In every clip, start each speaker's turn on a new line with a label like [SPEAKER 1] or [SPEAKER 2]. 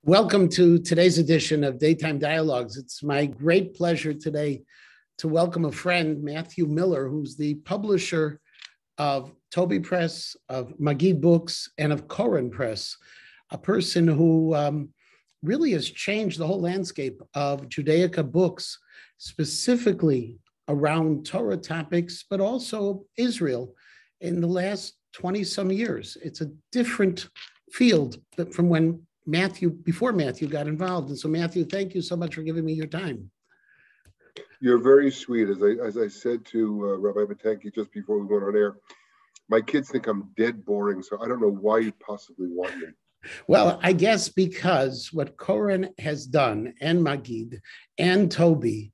[SPEAKER 1] Welcome to today's edition of Daytime Dialogues. It's my great pleasure today to welcome a friend, Matthew Miller, who's the publisher of Toby Press, of Magid Books, and of Koren Press, a person who really has changed the whole landscape of Judaica books, specifically around Torah topics, but also Israel in the last 20 some years. It's a different field from before Matthew got involved. And so Matthew, thank you so much for giving me your time.
[SPEAKER 2] You're very sweet. As I said to Rabbi Batanki just before we went on air, my kids think I'm dead boring, so I don't know why you'd possibly want me.
[SPEAKER 1] Well, I guess because what Koren has done, and Magid, and Toby,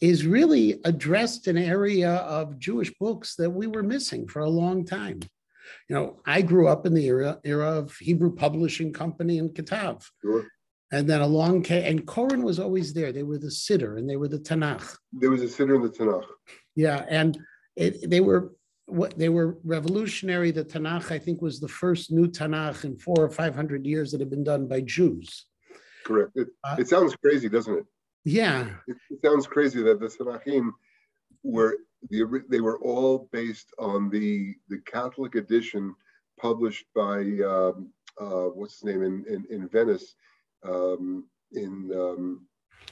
[SPEAKER 1] is really addressed an area of Jewish books that we were missing for a long time. You know, I grew up in the era of Hebrew Publishing Company and Kitav.
[SPEAKER 2] Sure.
[SPEAKER 1] And then along came, and Koren was always there. They were the Siddur and they were the Tanakh.
[SPEAKER 2] There was a Siddur in the Tanakh.
[SPEAKER 1] Yeah, and they were revolutionary. The Tanakh, I think, was the first new Tanakh in 400 or 500 years that had been done by Jews.
[SPEAKER 2] Correct. It sounds crazy, doesn't it?
[SPEAKER 1] Yeah.
[SPEAKER 2] It sounds crazy that the Tanakhim they were all based on the Catholic edition published by what's his name in Venice in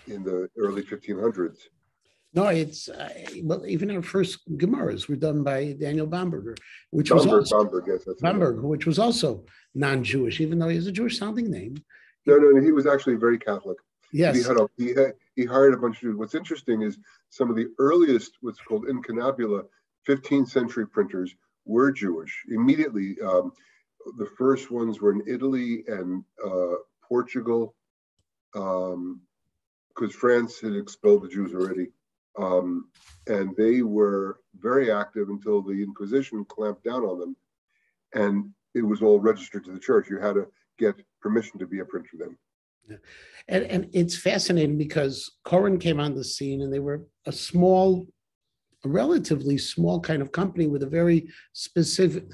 [SPEAKER 2] the early 1500s.
[SPEAKER 1] No, it's well, even our first Gemaras were done by Daniel Bamberger, which which was also non-Jewish, even though he has a Jewish-sounding name.
[SPEAKER 2] No, he was actually very Catholic.
[SPEAKER 1] Yes,
[SPEAKER 2] he hired a bunch of Jews. What's interesting is some of the earliest, what's called incunabula, 15th century printers were Jewish. Immediately, the first ones were in Italy and Portugal, because France had expelled the Jews already. And they were very active until the Inquisition clamped down on them. And it was all registered to the church. You had to get permission to be a printer then.
[SPEAKER 1] Yeah. And it's fascinating because Koren came on the scene and they were a relatively small kind of company with a very specific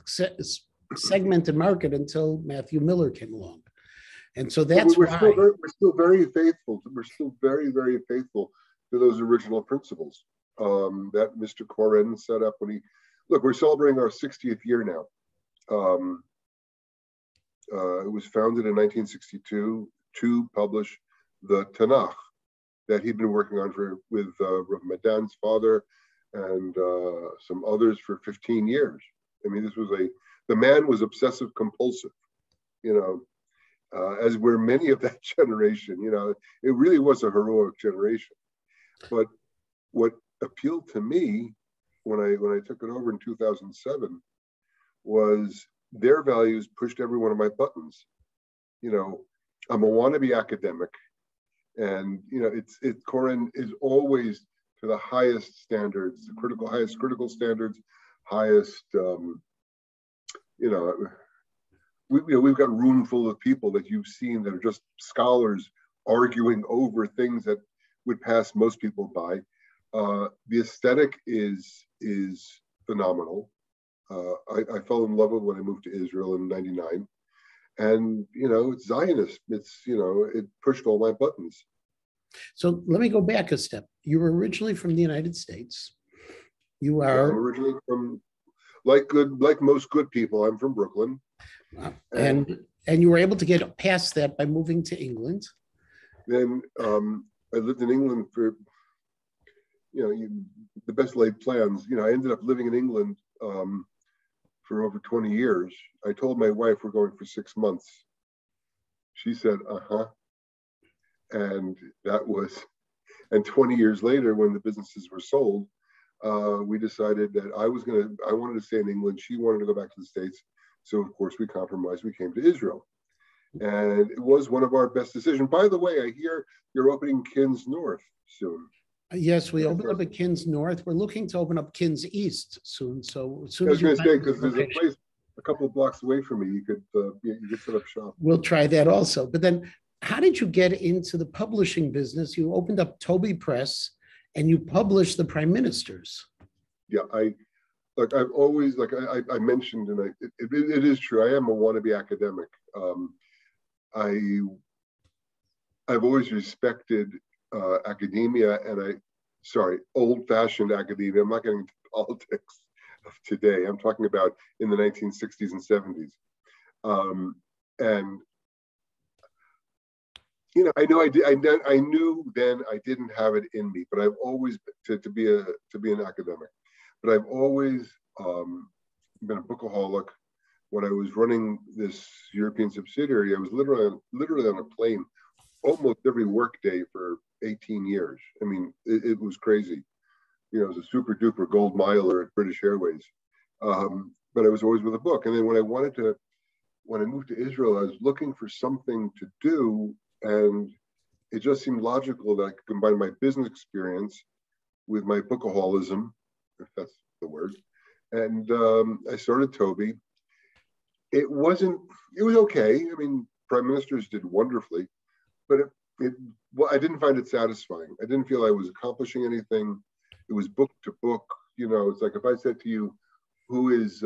[SPEAKER 1] segmented market until Matthew Miller came along. And so that's
[SPEAKER 2] we're still very faithful. We're still very, very faithful to those original principles that Mr. Koren set up when we're celebrating our 60th year now. It was founded in 1962 to publish the Tanakh that he'd been working on with Rav Madan's father and some others for 15 years. I mean, the man was obsessive compulsive, as were many of that generation. It really was a heroic generation. But what appealed to me when I took it over in 2007 was their values pushed every one of my buttons. I'm a wannabe academic, and Koren is always to the highest standards, highest critical standards, highest. We've got a room full of people that you've seen that are just scholars arguing over things that would pass most people by. The aesthetic is phenomenal. I fell in love with it when I moved to Israel in '99. And, it's Zionist. It pushed all my buttons.
[SPEAKER 1] So let me go back a step. You were originally from the United States. You are
[SPEAKER 2] originally from, like most good people, I'm from Brooklyn.
[SPEAKER 1] And you were able to get past that by moving to England.
[SPEAKER 2] Then I lived in England for, the best laid plans. I ended up living in England for over 20 years. I told my wife we're going for 6 months. She said, uh-huh. And 20 years later, when the businesses were sold, we decided that I wanted to stay in England. She wanted to go back to the States. So of course we compromised. We came to Israel. And it was one of our best decisions. By the way, I hear you're opening Kins North soon.
[SPEAKER 1] Yes, we opened up at Kins North. We're looking to open up Kins East soon. So as soon
[SPEAKER 2] I was going to say, because there's a place a couple of blocks away from me, you could set up shop.
[SPEAKER 1] We'll try that also. But then how did you get into the publishing business? You opened up Toby Press and you published the Prime Ministers.
[SPEAKER 2] Yeah, I've always, I mentioned, and it is true, I am a wannabe academic. I I've always respected academia, and old-fashioned academia. I'm not getting into politics of today. I'm talking about in the 1960s and 70s. And I know I knew then I didn't have it in me, but I've always to be an academic. But I've always been a bookaholic. When I was running this European subsidiary, I was literally on a plane almost every work day for 18 years. I mean, it was crazy. It was a super duper gold miler at British Airways. But I was always with a book. And then when I moved to Israel, I was looking for something to do. And it just seemed logical that I could combine my business experience with my bookaholism, if that's the word. And I started Toby. It was okay. I mean, prime ministers did wonderfully, but I didn't find it satisfying. I didn't feel I was accomplishing anything. It was book to book. It's like if I said to you, who is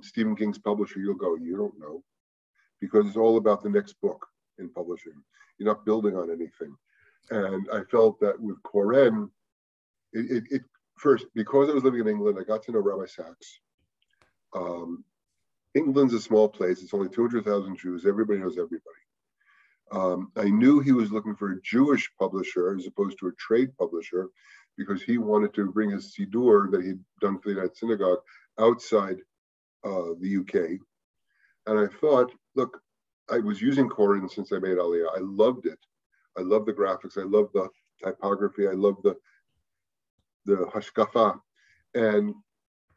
[SPEAKER 2] Stephen King's publisher, you'll go, you don't know, because it's all about the next book in publishing. You're not building on anything. And I felt that with Koren, it first, because I was living in England, I got to know Rabbi Sachs. England's a small place. It's only 200,000 Jews. Everybody knows everybody. I knew he was looking for a Jewish publisher as opposed to a trade publisher, because he wanted to bring his Siddur that he'd done for the United Synagogue outside the UK. And I thought, look, I was using Koren since I made Aliyah. I loved it. I love the graphics. I love the typography. I love the hashkafa. And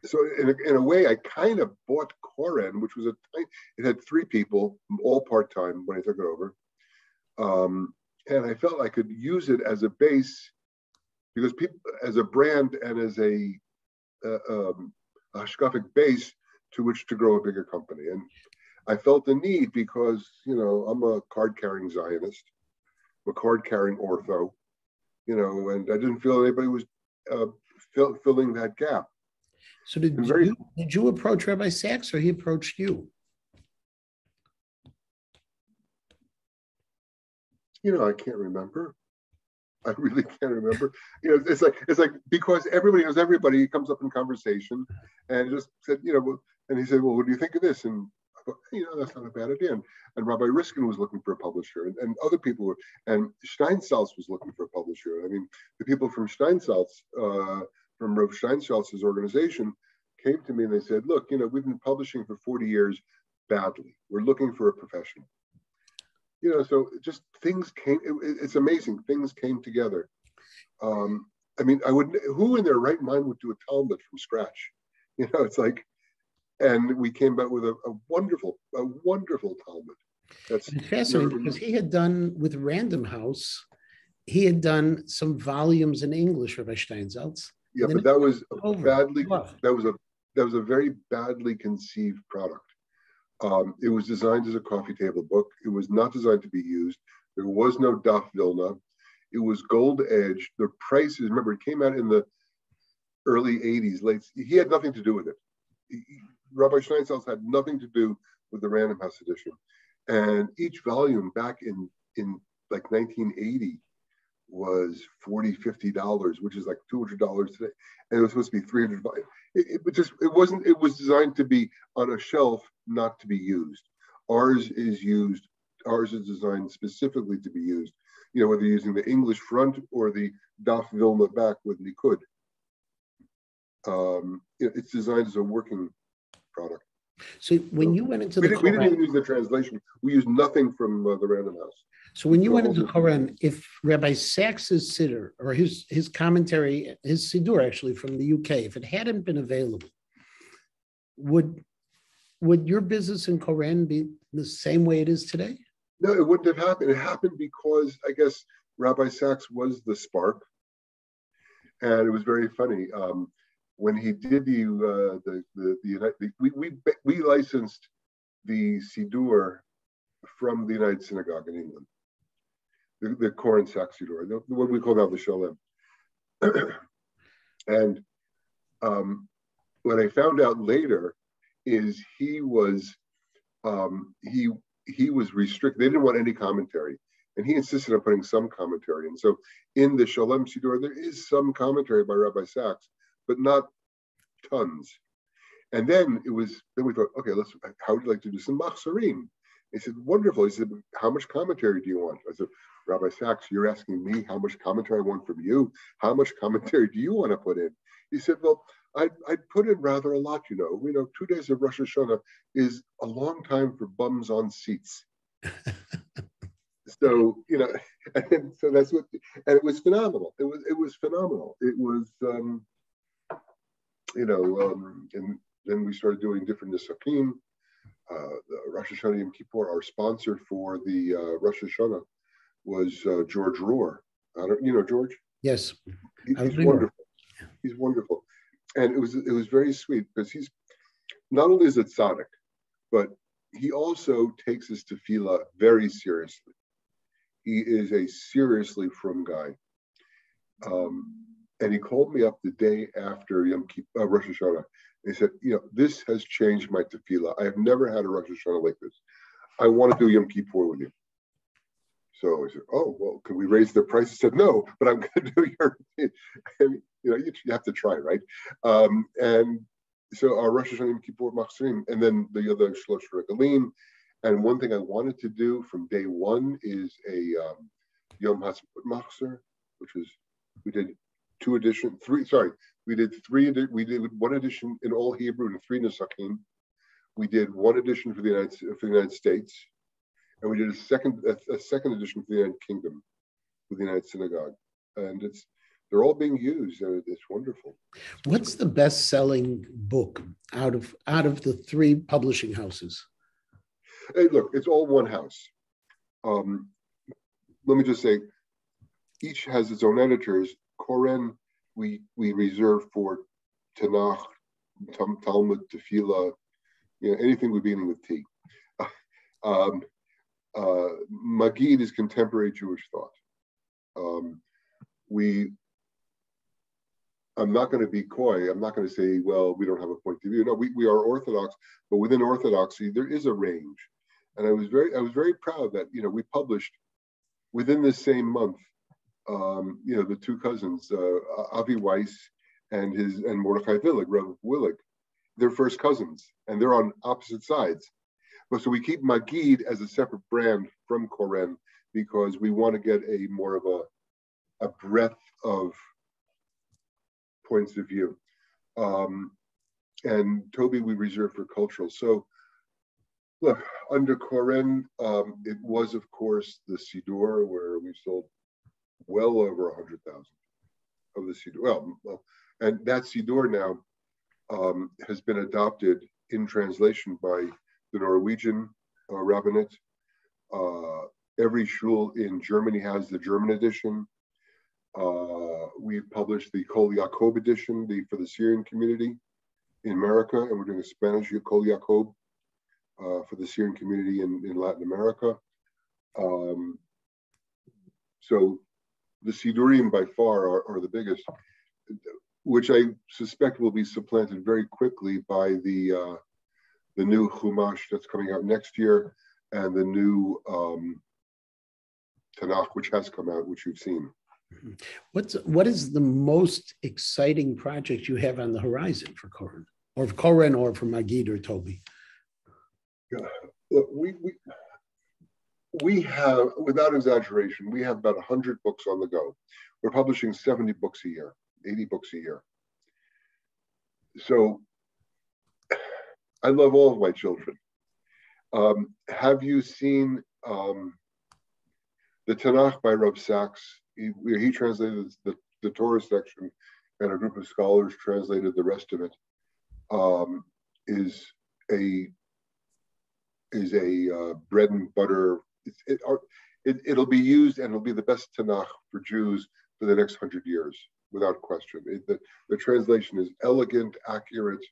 [SPEAKER 2] so in a way, I kind of bought Koren, which was it had 3 people, all part-time when I took it over. And I felt I could use it as a base, because people, as a brand and as a hashkafic base to which to grow a bigger company. And I felt the need because, I'm a card-carrying Zionist, I'm a card-carrying ortho, and I didn't feel anybody was filling that gap.
[SPEAKER 1] So did you approach Rabbi Sachs, or he approached you?
[SPEAKER 2] I can't remember. I really can't remember. It's like because everybody knows everybody. He comes up in conversation, and just said, and he said, well, what do you think of this? And I thought, that's not a bad idea. And Rabbi Riskin was looking for a publisher, and other people were, and Steinsaltz was looking for a publisher. I mean, the people from Steinsaltz, from Rav Steinsaltz's organization, came to me and they said, look, we've been publishing for 40 years badly. We're looking for a professional. So just things came. It's amazing. Things came together. I mean, who in their right mind would do a Talmud from scratch? It's like, and we came back with a wonderful Talmud.
[SPEAKER 1] That's fascinating, because he had done with Random House, he had done some volumes in English, Rabbi Steinsaltz.
[SPEAKER 2] Yeah, but that was a very badly conceived product. It was designed as a coffee table book. It was not designed to be used. There was no Daf Vilna. It was gold edged. The prices, remember, it came out in the early 80s, he had nothing to do with it. Rabbi Steinsaltz had nothing to do with the Random House edition. And each volume back in like 1980 was $40, $50, which is like $200 today. And it was supposed to be 300. It was designed to be on a shelf, not to be used. Ours is designed specifically to be used, whether you're using the English front or the Daf Vilna back with Likud. It's designed as a working product.
[SPEAKER 1] So when you went into
[SPEAKER 2] we didn't even use the translation. We used nothing from the Random House.
[SPEAKER 1] So when you went into Koren, if Rabbi Sachs's siddur, or his commentary, his siddur actually from the UK, if it hadn't been available, would your business in Koren be the same way it is today?
[SPEAKER 2] No, it wouldn't have happened. It happened because I guess Rabbi Sachs was the spark, and it was very funny. When he did we licensed the Siddur from the United Synagogue in England, the Koren Sachs Siddur, the one we call now the Shalem. And what I found out later is he he was restricted. They didn't want any commentary. And he insisted on putting some commentary. And so in the Shalom Siddur, there is some commentary by Rabbi Sachs, but not tons. And then we thought, okay, how would you like to do some machzorim? He said, wonderful. He said, how much commentary do you want? I said, Rabbi Sachs, you're asking me how much commentary I want from you. How much commentary do you want to put in? He said, well, I'd put in rather a lot, 2 days of Rosh Hashanah is a long time for bums on seats. So, and so that's what, and it was phenomenal. It was phenomenal. It was, and then we started doing different nisakim. The Rosh Hashanah Yom Kippur, our sponsor for the Rosh Hashanah was George Rohr. George?
[SPEAKER 1] Yes.
[SPEAKER 2] He's wonderful. He's wonderful. And it was very sweet because he's, not only is it tzaddik, but he also takes his tefillah very seriously. He is a seriously frum guy. And he called me up the day after Rosh Hashanah. And he said, this has changed my tefillah. I have never had a Rosh Hashanah like this. I want to do Yom Kippur with you. So I said, oh, well, can we raise the price? He said, no, but I'm going to do your, you have to try, right? And so our Rosh Hashanah Yom Kippur Machzorim, and then the other Shlosh Regalim. And one thing I wanted to do from day one is a Yom HaSput Machzor, which is, we did we did one edition in all Hebrew and 3 Nesakim. We did one edition for the United States, and we did a second edition for the United Kingdom with the United Synagogue. And they're all being used, and it's wonderful.
[SPEAKER 1] What's the best-selling book out of the 3 publishing houses?
[SPEAKER 2] Hey, look, it's all one house. Let me just say, each has its own editors. Koren, we reserve for Tanakh, Talmud, Tefillah, anything beginning with T. Magid is contemporary Jewish thought. I'm not going to be coy. I'm not going to say, well, we don't have a point of view. No, we are Orthodox, but within Orthodoxy, there is a range. And I was very proud that, we published within the same month, the 2 cousins, Avi Weiss and Mordechai Willig, Rav Willig, they're first cousins, and they're on opposite sides. But so we keep Magid as a separate brand from Koren because we want to get a more of a breadth of points of view. And Toby we reserve for cultural. So look, under Koren, it was, of course, the Siddur, where we sold well over 100,000 of the Siddur. Well, and that Siddur now has been adopted in translation by the Norwegian rabbinate. Every shul in Germany has the German edition. We've published the Kol Yaakov edition for the Syrian community in America, and we're doing a Spanish Kol Yaakov for the Syrian community in Latin America. So the Siddurim by far are the biggest, which I suspect will be supplanted very quickly by the new Chumash that's coming out next year and the new Tanakh, which has come out, which you've seen.
[SPEAKER 1] What is the most exciting project you have on the horizon for Koren, or for Magid or Toby?
[SPEAKER 2] Look, we have, without exaggeration, we have about 100 books on the go. We're publishing 70 books a year, 80 books a year. So I love all of my children. Have you seen the Tanakh by Rav Sachs? He translated the Torah section, and a group of scholars translated the rest of it. Is a bread and butter. It'll be used, and it'll be the best Tanakh for Jews for the next 100 years, without question. The translation is elegant, accurate,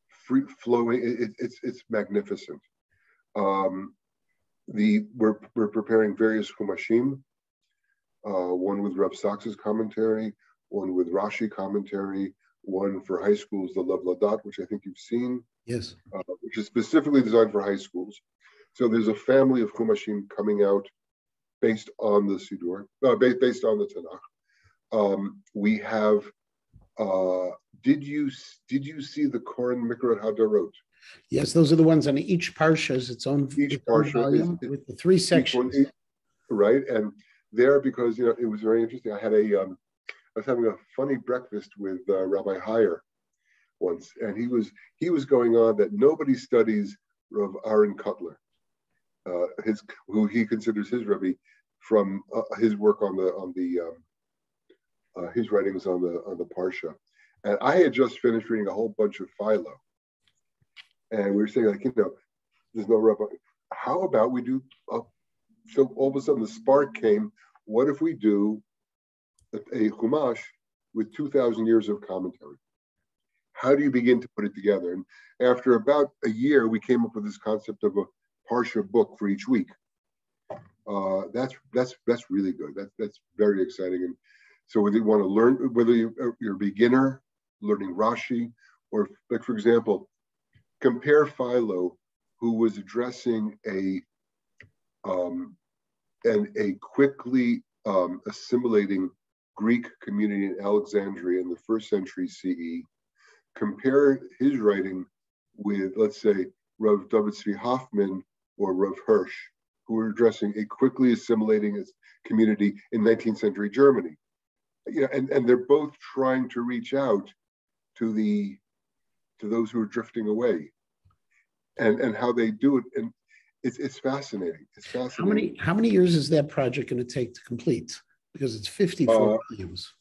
[SPEAKER 2] free flowing. It's magnificent. We're preparing various Chumashim. One with Rav Sachs's commentary, one with Rashi commentary, one for high schools, the Lev Ladat, which I think you've seen.
[SPEAKER 1] Yes.
[SPEAKER 2] Which is specifically designed for high schools. So there's a family of Chumashim coming out based on the Siddur, based on the Tanakh. We have. Did you see the Koran Mikrat Hadarot?
[SPEAKER 1] Yes, those are the ones on each parsha is its own volume with the three sections.
[SPEAKER 2] Right, and there, because it was very interesting. I was having a funny breakfast with Rabbi Heyer once, and he was going on that nobody studies Rav Aaron Kotler, who he considers his Rebbe, from his work on his writings on the Parsha. And I had just finished reading a whole bunch of Philo, and we were saying, like, there's no Rabbi. How about we do? So all of a sudden the spark came. What if we do a Chumash with 2,000 years of commentary? How do you begin to put it together? And after about a year, we came up with this concept of a Parsha book for each week. That's really good. That's very exciting. And so whether you want to learn, whether you're a beginner learning Rashi, or like, for example, compare Philo, who was addressing a quickly assimilating Greek community in Alexandria in the 1st century CE. Compare his writing with, let's say, Rav David Tzvi Hoffman or Rav Hirsch, who were addressing a quickly assimilating community in 19th century Germany. And they're both trying to reach out to those who are drifting away, and how they do it. And it's fascinating. It's fascinating.
[SPEAKER 1] How many years is that project going to take to complete? Because it's 54 volumes.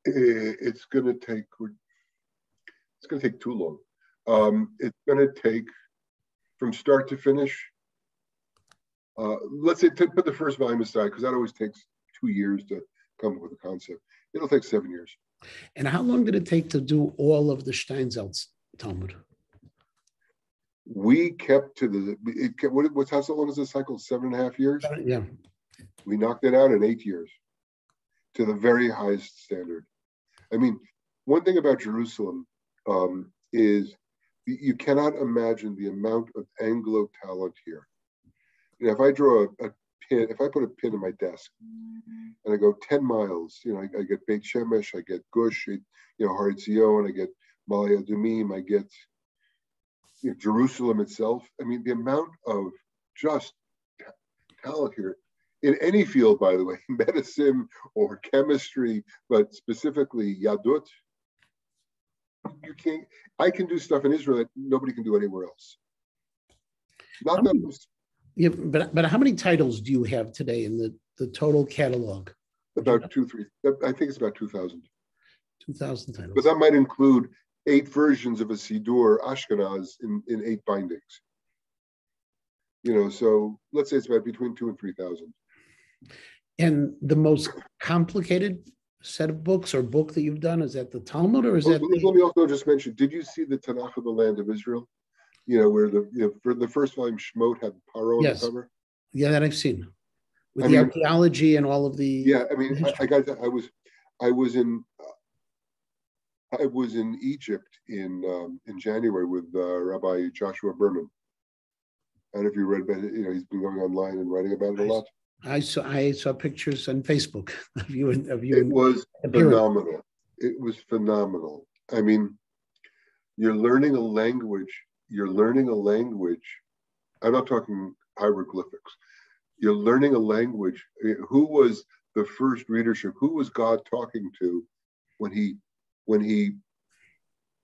[SPEAKER 2] It's going to take too long. It's going to take, from start to finish, let's say, to put the first volume aside, because that always takes 2 years to come up with a concept. It'll take 7 years.
[SPEAKER 1] And how long did it take to do all of the Steinsaltz Talmud?
[SPEAKER 2] We kept to how long is the cycle? 7.5 years?
[SPEAKER 1] Yeah.
[SPEAKER 2] We knocked it out in 8 years to the very highest standard. I mean, one thing about Jerusalem is you cannot imagine the amount of Anglo talent here. If I draw a pin, if I put a pin in my desk and I go 10 miles, I get Beit Shemesh, I get Gush, Har Etzion, I get Ma'ale Adumim, I get Jerusalem itself. I mean, the amount of just talent here in any field, by the way, medicine or chemistry, but specifically Yadut, I can do stuff in Israel that nobody can do anywhere else.
[SPEAKER 1] Yeah, but how many titles do you have today in the total catalog?
[SPEAKER 2] About 2,000, 3,000. I think it's about 2,000.
[SPEAKER 1] 2,000 titles.
[SPEAKER 2] But that might include 8 versions of a Siddur Ashkenaz in 8 bindings. So let's say it's about between 2,000 and 3,000.
[SPEAKER 1] And the most complicated set of books or book that you've done, is that the Talmud, or is that?
[SPEAKER 2] Let me also just mention, did you see the Tanakh of the Land of Israel? Where for the first volume, Shemot had Paro on the cover?
[SPEAKER 1] Yeah, that I've seen. With the archaeology and all of the.
[SPEAKER 2] Yeah, I mean, I was in Egypt in January with Rabbi Joshua Berman. I don't know if you read about it. He's been going online and writing about it a lot.
[SPEAKER 1] I saw pictures on Facebook of you.
[SPEAKER 2] It was phenomenal. It was phenomenal. I mean, you're learning a language. I'm not talking hieroglyphics. You're learning a language. Who was the first readership? Who was God talking to when he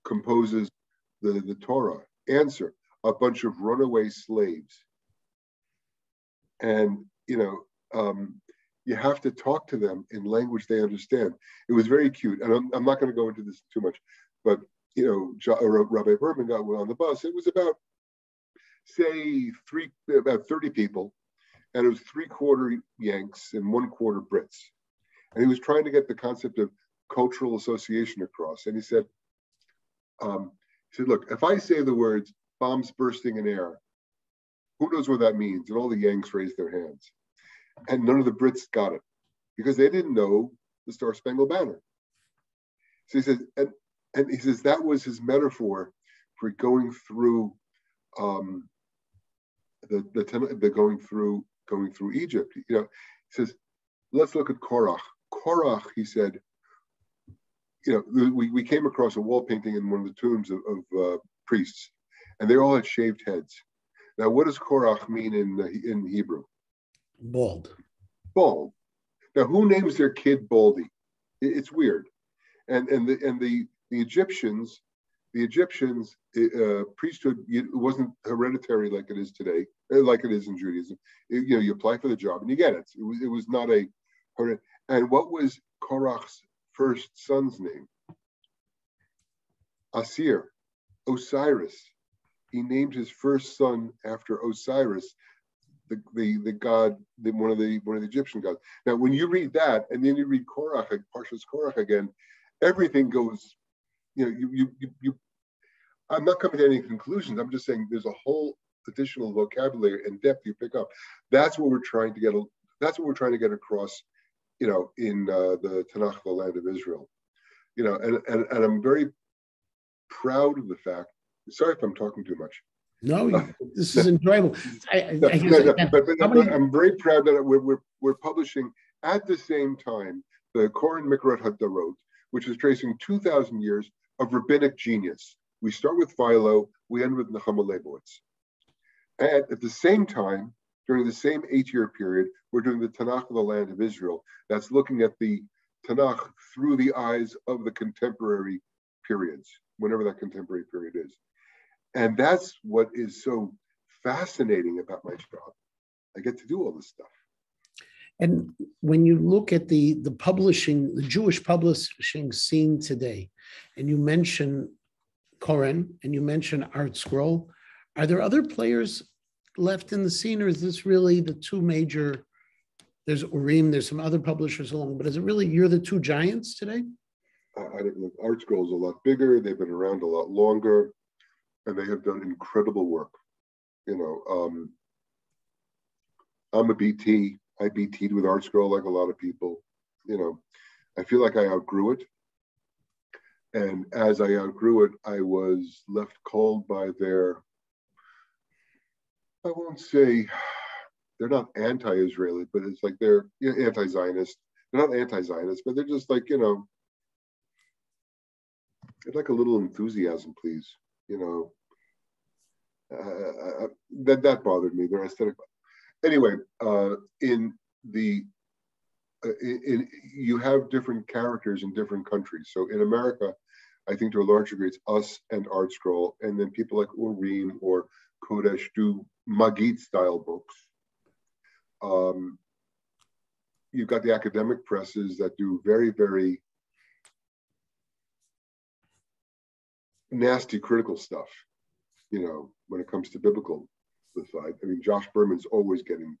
[SPEAKER 2] composes the Torah? Answer: a bunch of runaway slaves. And you have to talk to them in language they understand. It was very cute, and I'm not going to go into this too much, but Rabbi Berman got on the bus. It was about 30 people, and it was 3/4 Yanks and 1/4 Brits. And he was trying to get the concept of cultural association across. And he said, look, if I say the words bombs bursting in air, who knows what that means? And all the Yanks raised their hands. And none of the Brits got it because they didn't know the Star Spangled Banner. So he says, and he says that was his metaphor for going through the going through Egypt. You know, he says, let's look at Korach. Korach, he said, you know, we came across a wall painting in one of the tombs of priests, and they all had shaved heads. Now, what does Korach mean in Hebrew?
[SPEAKER 1] Bald.
[SPEAKER 2] Bald. Now, who names their kid Baldy? It's weird. And the Egyptians, priesthood, it wasn't hereditary like it is today, like it is in Judaism. You know, you apply for the job and you get it. It was not a hereditary. And what was Korach's first son's name? Asir, Osiris. He named his first son after Osiris, the god, one of the Egyptian gods. Now, when you read that, and then you read Korach, Parshas Korach again, everything goes. You know, you. I'm not coming to any conclusions. I'm just saying there's a whole additional vocabulary and depth you pick up. That's what we're trying to get. That's what we're trying to get across. You know, in the Tanakh, the land of Israel. You know, and I'm very proud of the fact. Sorry if I'm talking too much.
[SPEAKER 1] No, this is enjoyable.
[SPEAKER 2] But I'm very proud that we're publishing at the same time the Koran Mikrot Hadarot, which is tracing 2,000 years of rabbinic genius. We start with Philo, we end with Nechama Leibowitz. And at the same time, during the same 8-year period, we're doing the Tanakh of the land of Israel. That's looking at the Tanakh through the eyes of the contemporary periods, whenever that contemporary period is. And that's what is so fascinating about my job. I get to do all this stuff.
[SPEAKER 1] And when you look at the publishing, the Jewish publishing scene today, and you mention Koren and you mention Art Scroll, are there other players left in the scene, or is this really the two major? There's Urim, there's some other publishers along, but is it really you're the two giants today?
[SPEAKER 2] I don't know. Art Scroll is a lot bigger. They've been around a lot longer. And they have done incredible work. You know, I'm a BT. I BT'd with Art Scroll like a lot of people. You know, I feel like I outgrew it. And as I outgrew it, I was left cold by their, I won't say, they're not anti-Israeli, but it's like they're anti-Zionist. They're not anti-Zionist, but they're just like, you know, I'd like a little enthusiasm, please. You know, that bothered me. Their aesthetic. Anyway, you have different characters in different countries. So in America, I think to a large degree it's us and Art Scroll, and then people like Urim or Kodesh do Magid style books. You've got the academic presses that do very, very nasty critical stuff, you know, when it comes to biblical side. I mean, Josh Berman's always getting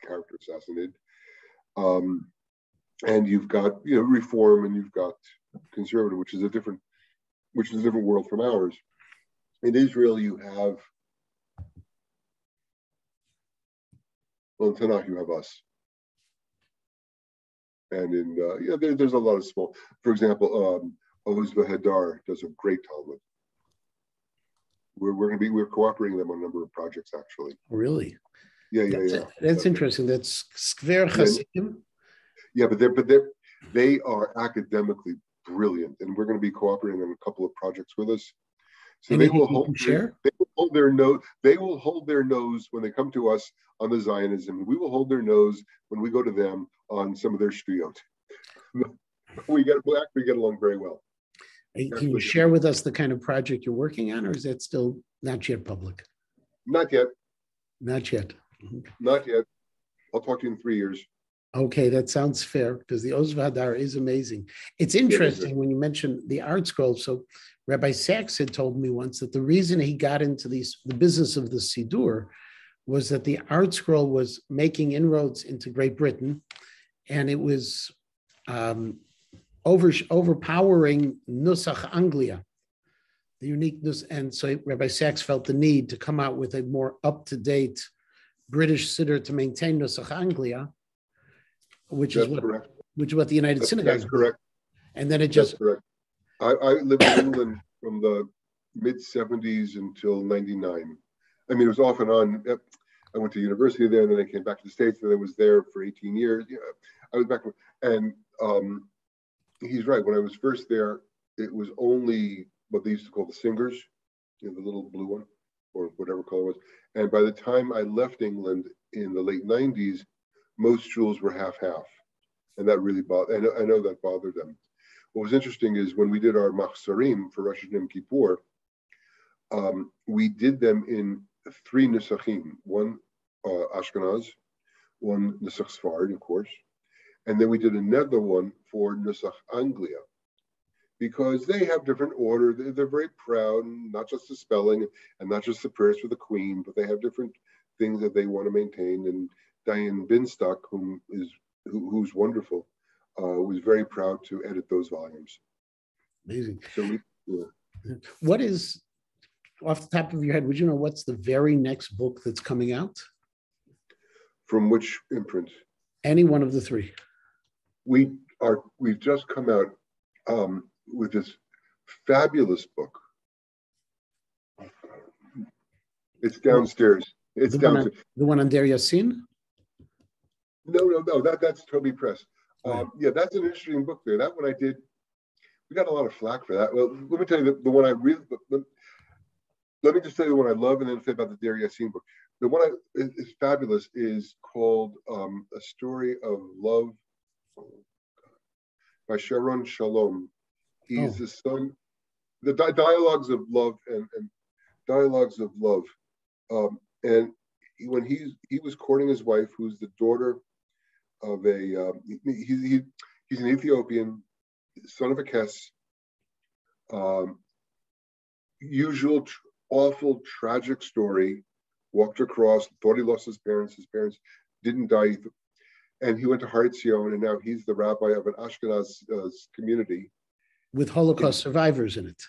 [SPEAKER 2] character assassinated. And you've got, you know, Reform, and you've got conservative, which is a different world from ours. In Israel, you have, well, in Tanakh, you have us. And in, there's a lot of small, for example, Oz Vahedar does a great Talmud. We're cooperating them on a number of projects, actually.
[SPEAKER 1] Really?
[SPEAKER 2] Yeah.
[SPEAKER 1] That's interesting. That's Skver Hasidim.
[SPEAKER 2] Yeah, but they are academically brilliant, and we're going to be cooperating on a couple of projects with us. So they will hold their nose. They will hold their nose when they come to us on the Zionism. We will hold their nose when we go to them on some of their shtuyot. We'll actually get along very well.
[SPEAKER 1] Can you share with us the kind of project you're working on, or is that still not yet public?
[SPEAKER 2] Not yet.
[SPEAKER 1] Not yet.
[SPEAKER 2] Not yet. I'll talk to you in 3 years.
[SPEAKER 1] Okay, that sounds fair, because the Oz Vahedar is amazing. It's interesting when you mention the Art Scroll. So Rabbi Sachs had told me once that the reason he got into the business of the Siddur was that the Art Scroll was making inroads into Great Britain, and it was overpowering Nusach Anglia, the uniqueness. And so Rabbi Sachs felt the need to come out with a more up-to-date British Siddur to maintain Nusach Anglia, which is what the United Synagogue.
[SPEAKER 2] That's correct.
[SPEAKER 1] And then it just.
[SPEAKER 2] That's correct. I lived in England from the mid 70s until 99. I mean, it was off and on. I went to university there, and then I came back to the States, and I was there for 18 years. I was back, and he's right. When I was first there, it was only what they used to call the Singers, the little blue one, or whatever color it was. And by the time I left England in the late 90s, most schools were half-half. And that really bothered, I know that bothered them. What was interesting is when we did our Machsarim for Rosh Hashanah Yom Kippur, we did them in 3 Nusachim, one Ashkenaz, one Nusach Sfard, of course, and then we did another one for Nusach Anglia, because they have different order. They're very proud, and not just the spelling and not just the prayers for the Queen, but they have different things that they want to maintain. And Diane Binstock, who's wonderful, was very proud to edit those volumes.
[SPEAKER 1] Amazing.
[SPEAKER 2] So
[SPEAKER 1] what is, off the top of your head, would you know what's the very next book that's coming out?
[SPEAKER 2] From which imprint?
[SPEAKER 1] Any one of the 3.
[SPEAKER 2] We've just come out with this fabulous book. It's downstairs. It's downstairs.
[SPEAKER 1] The one on Der Yassin?
[SPEAKER 2] No. That's Toby Press.
[SPEAKER 1] Right.
[SPEAKER 2] Yeah, that's an interesting book there. That one I did. We got a lot of flack for that. Well, let me tell you the one I really. Let me just tell you the one I love, and then say about the Der Yassin book. The one is fabulous is called A Story of Love by Sharon Shalom. He's the son, the dialogues of love and dialogues of love. And when he was courting his wife, who's the daughter of a, he's an Ethiopian, son of a Kes, usual awful, tragic story, walked across, thought he lost his parents didn't die, and he went to Har Etzion, and now he's the rabbi of an Ashkenaz community. With
[SPEAKER 1] Holocaust survivors in it.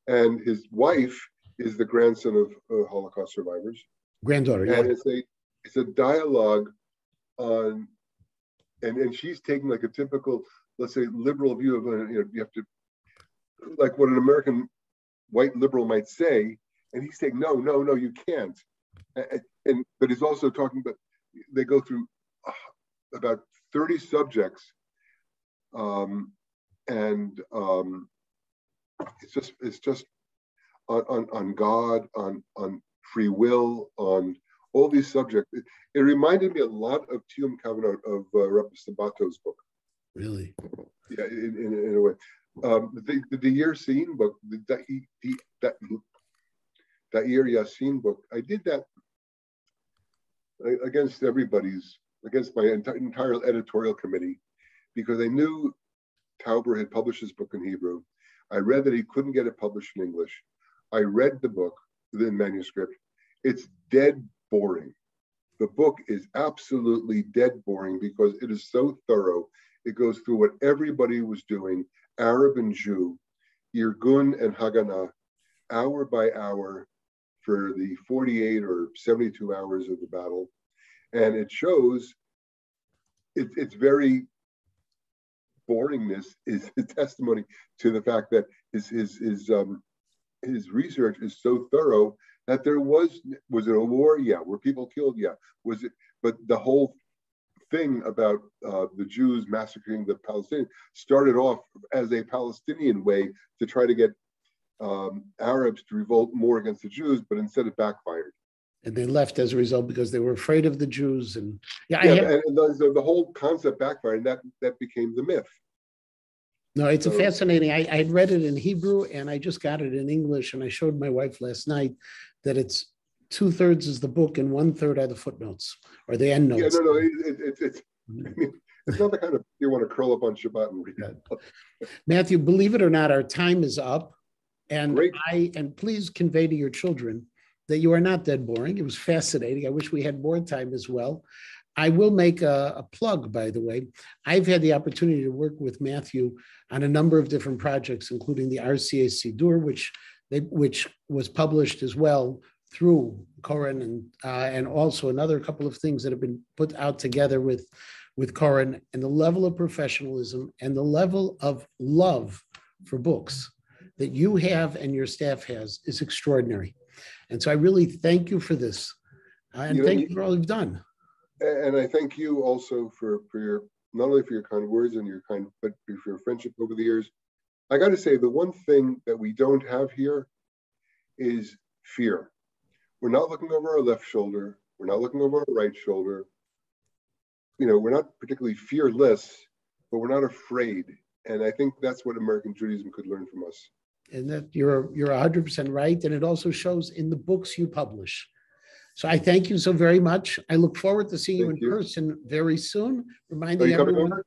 [SPEAKER 2] And his wife is the grandson of Holocaust survivors.
[SPEAKER 1] Granddaughter,
[SPEAKER 2] and yeah. It's a dialogue on, and she's taking like a typical, let's say, liberal view of, you have to, like what an American white liberal might say, and he's saying, no, you can't. But he's also talking about, they go through about 30 subjects, and it's just on God, on free will, on all these subjects. It reminded me a lot of Tiyum Kavanot of Rabbi Sabato's book.
[SPEAKER 1] Really?
[SPEAKER 2] Yeah, in a way. The Year Seen book, that Year Yassin book, I did that against my entire editorial committee, because I knew Tauber had published his book in Hebrew. I read that he couldn't get it published in English. I read the book, the manuscript. It's dead boring. The book is absolutely dead boring because it is so thorough. It goes through what everybody was doing, Arab and Jew, Irgun and Haganah, hour by hour for the 48 or 72 hours of the battle. And it shows its very boringness is a testimony to the fact that his research is so thorough that there was it a war? Yeah. Were people killed? Yeah. Was it? But the whole thing about the Jews massacring the Palestinians started off as a Palestinian way to try to get Arabs to revolt more against the Jews, but instead it backfired.
[SPEAKER 1] And they left as a result because they were afraid of the Jews. And
[SPEAKER 2] and the whole concept backfired, and that became the myth.
[SPEAKER 1] No, it's a fascinating. I had read it in Hebrew, and I just got it in English, and I showed my wife last night that it's 2/3 is the book and 1/3 are the footnotes or the end notes.
[SPEAKER 2] Yeah, no, it's not the kind of you want to curl up on Shabbat and read that.
[SPEAKER 1] Matthew, believe it or not, our time is up, and
[SPEAKER 2] Great.
[SPEAKER 1] Please convey to your children that you are not dead boring. It was fascinating. I wish we had more time as well. I will make a plug, by the way. I've had the opportunity to work with Matthew on a number of different projects, including the RCA Sidur, which was published as well through Koren, and also another couple of things that have been put out together with Koren. And the level of professionalism and the level of love for books that you have and your staff has is extraordinary. And so I really thank you for this. And thank you for all you've done.
[SPEAKER 2] And I thank you also for your, not only for your kind words and your kind, but for your friendship over the years. I got to say, the one thing that we don't have here is fear. We're not looking over our left shoulder. We're not looking over our right shoulder. You know, we're not particularly fearless, but we're not afraid. And I think that's what American Judaism could learn from us.
[SPEAKER 1] And that you're 100% right. And it also shows in the books you publish. So I thank you so very much. I look forward to seeing you in person very soon. Reminding everyone.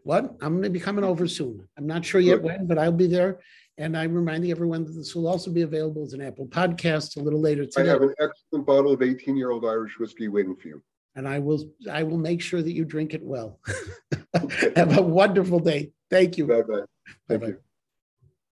[SPEAKER 1] What? I'm going to be coming over soon. I'm not sure yet when, but I'll be there. And I'm reminding everyone that this will also be available as an Apple podcast a little later today.
[SPEAKER 2] I have an excellent bottle of 18-year-old Irish whiskey waiting for you.
[SPEAKER 1] And I will make sure that you drink it well. Have a wonderful day. Thank you.
[SPEAKER 2] Bye-bye. Thank you.